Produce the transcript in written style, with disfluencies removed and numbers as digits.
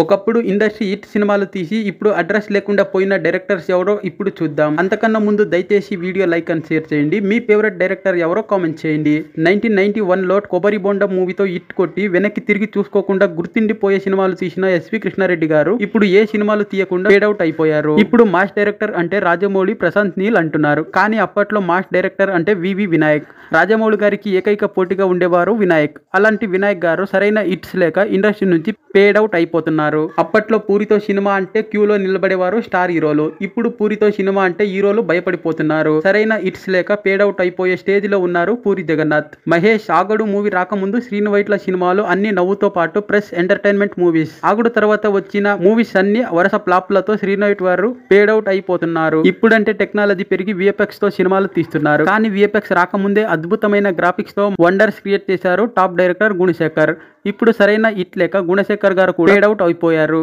ఒకప్పుడు industry hit సినిమాలు తీసి ఇప్పుడు అడ్రస్ లేకుండా పోయిన డైరెక్టర్స్ ఎవరో ఇప్పుడు చూద్దాం. అంతకన్నా ముందు దయచేసి వీడియో లైక్ అండ్ షేర్ చేయండి. మీ ఫేవరెట్ డైరెక్టర్ ఎవరో కామెంట్ చేయండి. 1991లో కొబ్బరి బొండం మూవీతో హిట్ కొట్టి వెనక్కి తిరిగి చూసుకోకుండా గుర్తుండిపోయే సినిమాలు తీసిన ఎస్వి కృష్ణారెడ్డి గారు ఇప్పుడు ఏ సినిమాలు తీయకుండా ఫేడ్ అవుట్ అయిపోయారు. ఇప్పుడు మాస్ డైరెక్టర్ అంటే రాజమౌళి, ప్రశాంత్ నీల్ అంటున్నారు. కానీ అప్పట్లో మాస్ డైరెక్టర్ అంటే వివి వినాయక్. రాజమౌళి గారికి ఏకైక పోటీగా ఉండేవారు వినాయక్. అలాంటి వినాయక్ గారు సరైన హిట్స్ లేక ఇండస్ట్రీ నుంచి ఫేడ్ అవుట్ అయిపోతున్నారు. అప్పట్లో పూరితో సినిమా అంటే క్యూలో నిలబడేవారు స్టార్ హీరోలు. ఇప్పుడు పూరితో సినిమా అంటే హీరోలు భయపడిపోతున్నారు. సరైన హిట్స్ లేక ఫేడ్ అవుట్ అయిపోయే స్టేజ్ లో ఉన్నారు పూరి జగన్నాథ్. మహేష్ ఆగడు మూవీ రాకముందు శ్రీను వైట్ల సినిమాలు అన్ని నవ్వుతో పాటు ప్రెస్ ఎంటర్టైన్మెంట్ మూవీస్. ఆగడు తర్వాత వచ్చిన మూవీస్ అన్ని వరుస ఫ్లాప్లతో శ్రీను వైట్ వారు ఫేడ్ అవుట్ అయిపోతున్నారు. ఇప్పుడంటే టెక్నాలజీ పెరిగి విఎఫ్ఎక్స్ తో సినిమాలు తీస్తున్నారు. కానీ విఎఫ్ఎక్స్ రాకముందే అద్భుతమైన గ్రాఫిక్స్ తో వండర్స్ క్రియేట్ చేశారు టాప్ డైరెక్టర్ గుణశేఖర్. ఇప్పుడు సరైన హిట్ లేక గుణశేఖర్ గారు కూడా ఫేడ్ అవుట్ అయిపోయారు.